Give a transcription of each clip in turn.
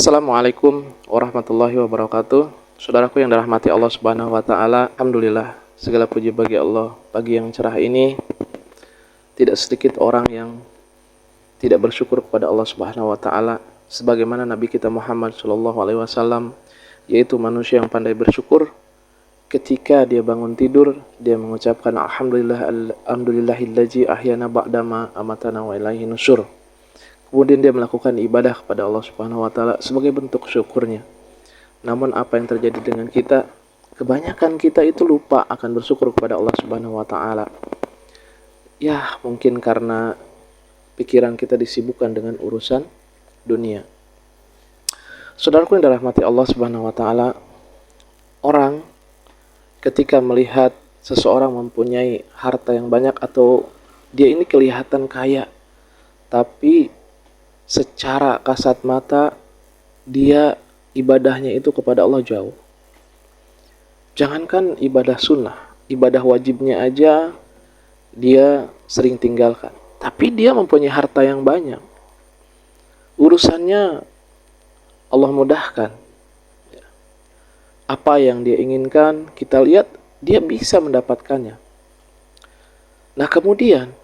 Assalamualaikum warahmatullahi wabarakatuh. Saudaraku yang dirahmati Allah Subhanahu wa taala, alhamdulillah segala puji bagi Allah. Pagi yang cerah ini tidak sedikit orang yang tidak bersyukur kepada Allah Subhanahu wa taala sebagaimana Nabi kita Muhammad sallallahu alaihi wasallam, yaitu manusia yang pandai bersyukur. Ketika dia bangun tidur, dia mengucapkan alhamdulillahillazi ahyana ba'dama amatana wa ilaihi nusyur. Kemudian dia melakukan ibadah kepada Allah Subhanahu wa taala sebagai bentuk syukurnya. Namun apa yang terjadi dengan kita? Kebanyakan kita itu lupa akan bersyukur kepada Allah Subhanahu wa taala. Ya, mungkin karena pikiran kita disibukkan dengan urusan dunia. Saudaraku yang dirahmati Allah Subhanahu wa taala, orang ketika melihat seseorang mempunyai harta yang banyak atau dia ini kelihatan kaya, tapi secara kasat mata dia ibadahnya itu kepada Allah jauh. Jangankan ibadah sunnah, ibadah wajibnya aja dia sering tinggalkan. Tapi dia mempunyai harta yang banyak. Urusannya Allah mudahkan. Apa yang dia inginkan, kita lihat dia bisa mendapatkannya. Nah kemudian,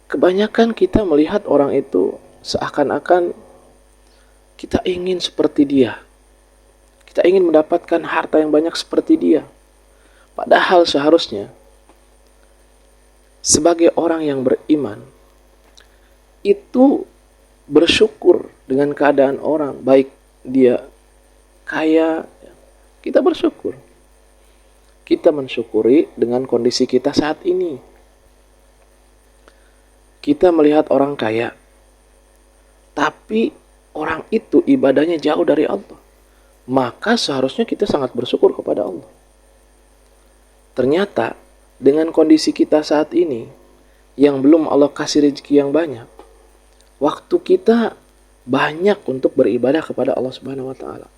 kebanyakan kita melihat orang itu seakan-akan kita ingin seperti dia. Kita ingin mendapatkan harta yang banyak seperti dia. Padahal seharusnya sebagai orang yang beriman itu bersyukur dengan keadaan orang, baik dia kaya, kita bersyukur. Kita mensyukuri dengan kondisi kita saat ini. Kita melihat orang kaya, tapi orang itu ibadahnya jauh dari Allah, maka seharusnya kita sangat bersyukur kepada Allah. Ternyata dengan kondisi kita saat ini yang belum Allah kasih rezeki yang banyak, waktu kita banyak untuk beribadah kepada Allah Subhanahu wa taala.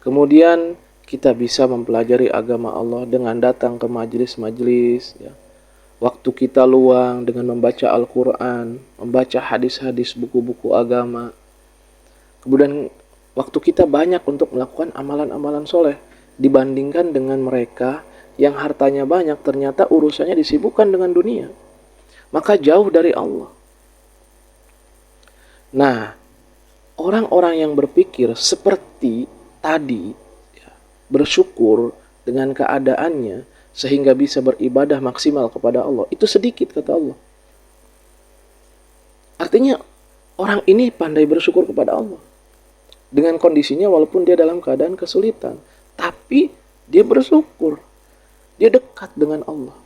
Kemudian kita bisa mempelajari agama Allah dengan datang ke majelis-majelis, ya. Waktu kita luang dengan membaca Al-Quran, membaca hadis-hadis, buku-buku agama. Kemudian waktu kita banyak untuk melakukan amalan-amalan soleh dibandingkan dengan mereka yang hartanya banyak, ternyata urusannya disibukkan dengan dunia. Maka jauh dari Allah. Nah, orang-orang yang berpikir seperti tadi, ya, bersyukur dengan keadaannya, sehingga bisa beribadah maksimal kepada Allah, itu sedikit kata Allah. Artinya orang ini pandai bersyukur kepada Allah dengan kondisinya walaupun dia dalam keadaan kesulitan, tapi dia bersyukur, dia dekat dengan Allah.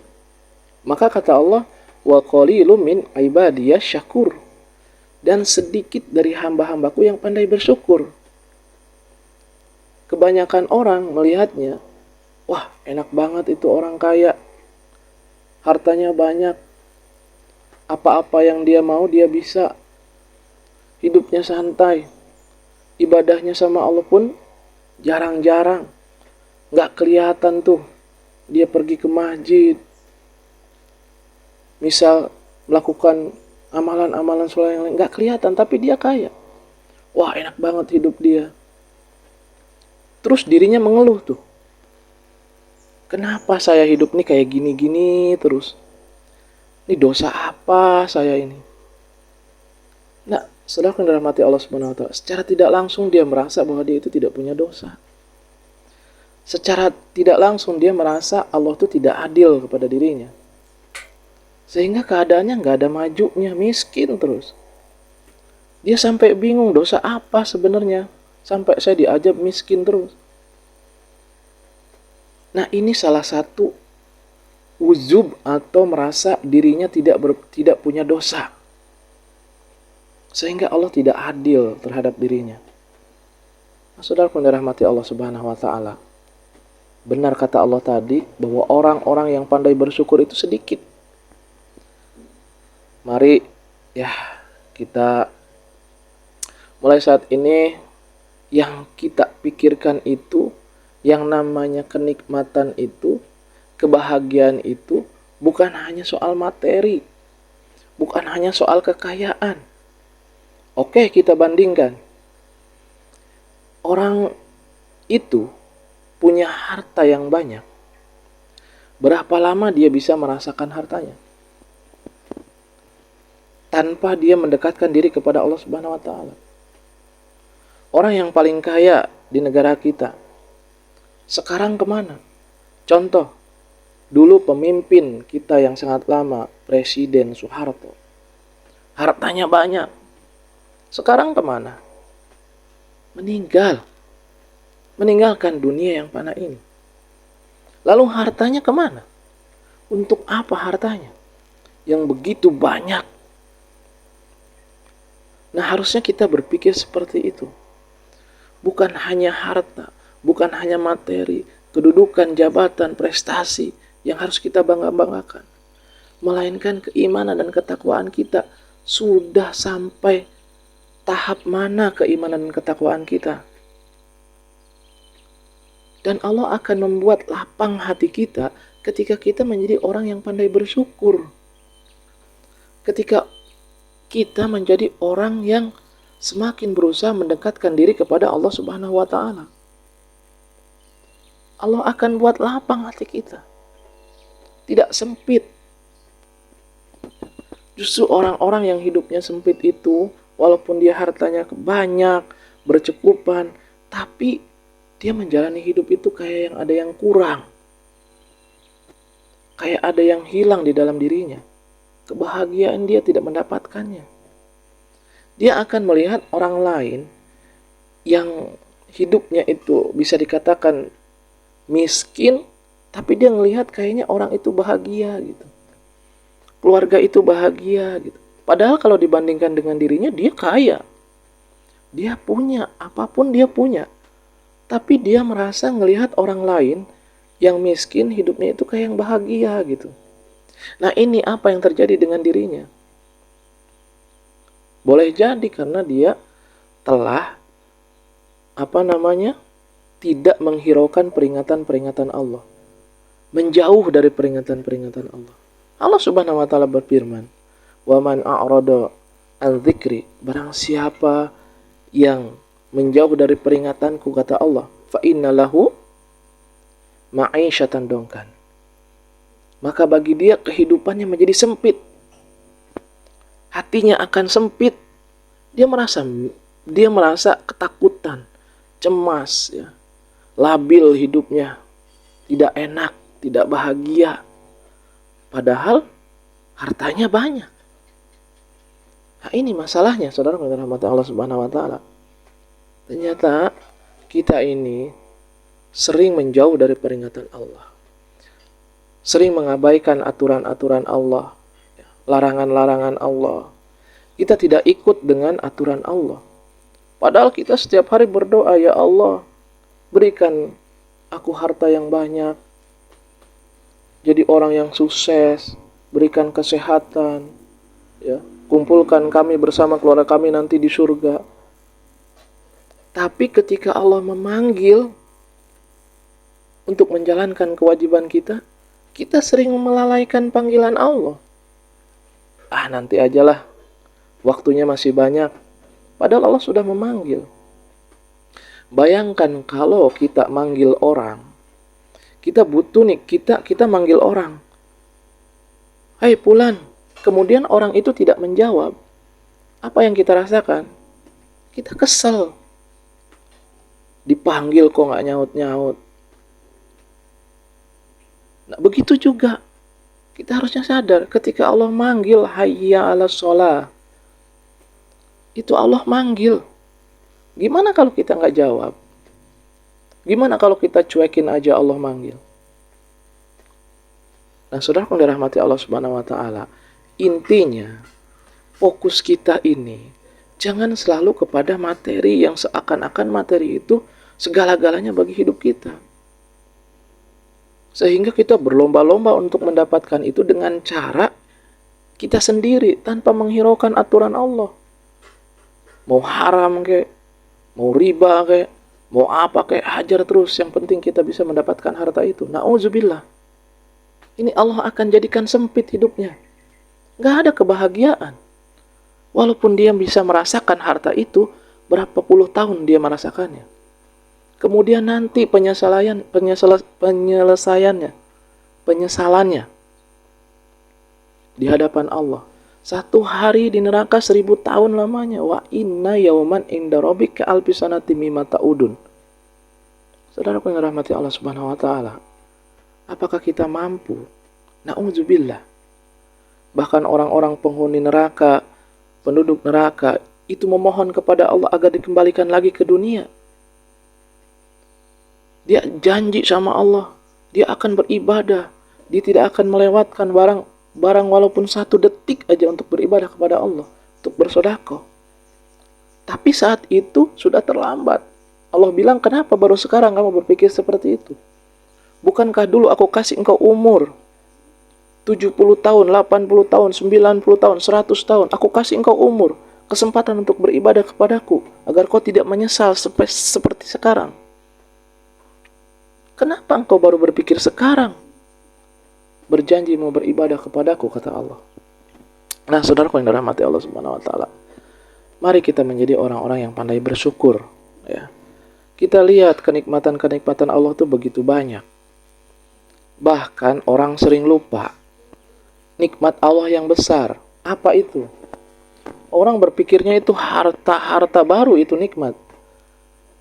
Maka kata Allah, wa qalilum min ibadiyasy syakur, dan sedikit dari hamba-hambaku yang pandai bersyukur. Kebanyakan orang melihatnya, wah enak banget itu orang kaya, hartanya banyak, apa-apa yang dia mau dia bisa, hidupnya santai, ibadahnya sama Allah pun jarang-jarang, gak kelihatan tuh dia pergi ke masjid, misal melakukan amalan-amalan soleh yang lain, gak kelihatan, tapi dia kaya. Wah enak banget hidup dia. Terus dirinya mengeluh tuh, kenapa saya hidup nih kayak gini-gini terus? Ini dosa apa saya ini? Nah, saudara yang dirahmati Allah Subhanahu wa taala, secara tidak langsung dia merasa bahwa dia itu tidak punya dosa. Secara tidak langsung dia merasa Allah itu tidak adil kepada dirinya. Sehingga keadaannya nggak ada majunya, miskin terus. Dia sampai bingung, dosa apa sebenarnya? Sampai saya diajab miskin terus. Nah ini salah satu uzub atau merasa dirinya tidak punya dosa, sehingga Allah tidak adil terhadap dirinya. Nah, saudara yang dirahmati Allah Subhanahu wa taala, benar kata Allah tadi bahwa orang-orang yang pandai bersyukur itu sedikit. Mari ya kita mulai saat ini yang kita pikirkan itu, yang namanya kenikmatan itu, kebahagiaan itu bukan hanya soal materi, bukan hanya soal kekayaan. Oke, kita bandingkan. orang itu punya harta yang banyak, berapa lama dia bisa merasakan hartanya tanpa dia mendekatkan diri kepada Allah Subhanahu wa taala. Orang yang paling kaya di negara kita sekarang kemana? Contoh, dulu pemimpin kita yang sangat lama, Presiden Soeharto, hartanya banyak. Sekarang kemana? Meninggal. Meninggalkan dunia yang fana ini. Lalu hartanya kemana? Untuk apa hartanya? Yang begitu banyak. Nah, harusnya kita berpikir seperti itu. Bukan hanya harta, bukan hanya materi, kedudukan, jabatan, prestasi yang harus kita bangga-banggakan. Melainkan keimanan dan ketakwaan kita. Sudah sampai tahap mana keimanan dan ketakwaan kita? Dan Allah akan membuat lapang hati kita ketika kita menjadi orang yang pandai bersyukur. Ketika kita menjadi orang yang semakin berusaha mendekatkan diri kepada Allah Subhanahu wa taala. Allah akan buat lapang hati kita. Tidak sempit. Justru orang-orang yang hidupnya sempit itu, walaupun dia hartanya banyak, bercukupan, tapi dia menjalani hidup itu kayak yang ada yang kurang. Kayak ada yang hilang di dalam dirinya. Kebahagiaan dia tidak mendapatkannya. Dia akan melihat orang lain yang hidupnya itu bisa dikatakan miskin, tapi dia melihat kayaknya orang itu bahagia gitu. Keluarga itu bahagia gitu. Padahal kalau dibandingkan dengan dirinya, dia kaya. Dia punya, apapun dia punya. Tapi dia merasa melihat orang lain yang miskin, hidupnya itu kayak yang bahagia gitu. Nah, ini apa yang terjadi dengan dirinya? Boleh jadi karena dia telah tidak menghiraukan peringatan-peringatan Allah. Menjauh dari peringatan-peringatan Allah. Allah Subhanahu wa taala berfirman, "Wa man a'rada an dzikri", barang siapa yang menjauh dari peringatanku, kata Allah, fa innalahu ma'isyatan dongkan. Maka bagi dia kehidupannya menjadi sempit. Hatinya akan sempit. Dia merasa ketakutan, cemas, ya, labil hidupnya, tidak enak, tidak bahagia. Padahal hartanya banyak. Nah, ini masalahnya, saudara rahmat Allah Subhanahu wa taala. Ternyata kita ini sering menjauh dari peringatan Allah. Sering mengabaikan aturan-aturan Allah, larangan-larangan Allah. Kita tidak ikut dengan aturan Allah. Padahal kita setiap hari berdoa, ya Allah, berikan aku harta yang banyak, jadi orang yang sukses, berikan kesehatan, ya, kumpulkan kami bersama keluarga kami nanti di surga. Tapi ketika Allah memanggil untuk menjalankan kewajiban kita, kita sering melalaikan panggilan Allah. Nanti ajalah, waktunya masih banyak. Padahal Allah sudah memanggil. Bayangkan kalau kita manggil orang, kita butuh nih, kita manggil orang, "Hai Fulan," kemudian orang itu tidak menjawab. Apa yang kita rasakan? Kita kesel. Dipanggil kok nggak nyaut-nyaut. Nah, begitu juga kita harusnya sadar ketika Allah manggil hayya 'alas shalah. Itu Allah manggil. Gimana kalau kita nggak jawab? Gimana kalau kita cuekin aja Allah manggil? Nah, saudara yang dirahmati Allah Subhanahu wa taala, intinya fokus kita ini jangan selalu kepada materi yang seakan-akan materi itu segala-galanya bagi hidup kita. Sehingga kita berlomba-lomba untuk mendapatkan itu dengan cara kita sendiri tanpa menghiraukan aturan Allah. Mau haram kayak, mau riba kayak, mau apa kayak, hajar terus. Yang penting kita bisa mendapatkan harta itu. Na'udzubillah. Ini Allah akan jadikan sempit hidupnya. Gak ada kebahagiaan. Walaupun dia bisa merasakan harta itu, berapa puluh tahun dia merasakannya. Kemudian nanti penyesalannya di hadapan Allah. 1 hari di neraka 1000 tahun lamanya. Wa inna yauman inda rabbika alfi sanati mimma ta'udun. Saudara yang dirahmati Allah Subhanahu wa taala, apakah kita mampu? Na'udzubillah. Bahkan orang-orang penghuni neraka, penduduk neraka itu memohon kepada Allah agar dikembalikan lagi ke dunia. Dia janji sama Allah, dia akan beribadah, dia tidak akan melewatkan barang walaupun 1 detik aja untuk beribadah kepada Allah, untuk bersedekah. Tapi saat itu sudah terlambat. Allah bilang, kenapa baru sekarang kamu berpikir seperti itu? Bukankah dulu aku kasih engkau umur 70 tahun, 80 tahun, 90 tahun, 100 tahun. Aku kasih engkau umur, kesempatan untuk beribadah kepadaku, agar kau tidak menyesal seperti sekarang. Kenapa engkau baru berpikir sekarang? Berjanji mau beribadah kepadaku, kata Allah. Nah, saudaraku yang dirahmati Allah Subhanahu wa taala, mari kita menjadi orang-orang yang pandai bersyukur, ya. Kita lihat kenikmatan-kenikmatan Allah itu begitu banyak. Bahkan orang sering lupa nikmat Allah yang besar. Apa itu? Orang berpikirnya itu harta baru, itu nikmat.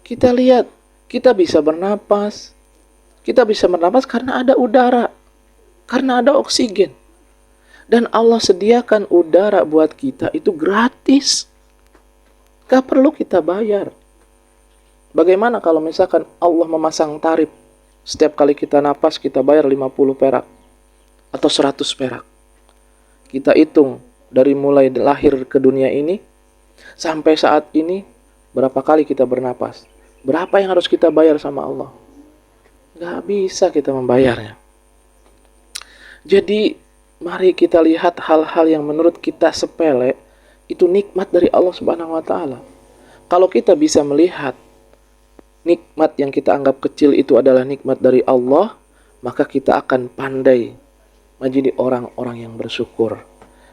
Kita lihat, kita bisa bernapas. Kita bisa bernapas karena ada udara, karena ada oksigen. Dan Allah sediakan udara buat kita itu gratis. Gak perlu kita bayar. Bagaimana kalau misalkan Allah memasang tarif? Setiap kali kita napas kita bayar 50 perak atau 100 perak. Kita hitung dari mulai lahir ke dunia ini sampai saat ini, berapa kali kita bernapas? Berapa yang harus kita bayar sama Allah? Gak bisa kita membayarnya. Jadi mari kita lihat hal-hal yang menurut kita sepele, itu nikmat dari Allah Subhanahu wa taala. Kalau kita bisa melihat nikmat yang kita anggap kecil itu adalah nikmat dari Allah, maka kita akan pandai menjadi orang-orang yang bersyukur.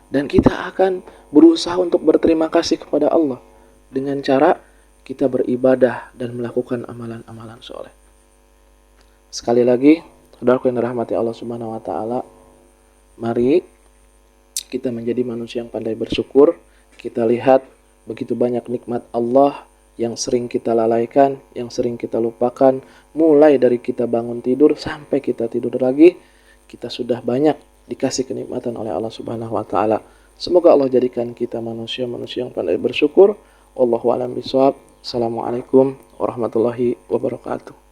Dan kita akan berusaha untuk berterima kasih kepada Allah dengan cara kita beribadah dan melakukan amalan-amalan soleh. Sekali lagi, saudaraku yang dirahmati Allah Subhanahu wa taala, mari kita menjadi manusia yang pandai bersyukur. Kita lihat begitu banyak nikmat Allah yang sering kita lalaikan, yang sering kita lupakan. Mulai dari kita bangun tidur sampai kita tidur lagi, kita sudah banyak dikasih kenikmatan oleh Allah Subhanahu wa taala. Semoga Allah jadikan kita manusia-manusia yang pandai bersyukur. Wallahu a'lam bishawab. Assalamualaikum warahmatullahi wabarakatuh.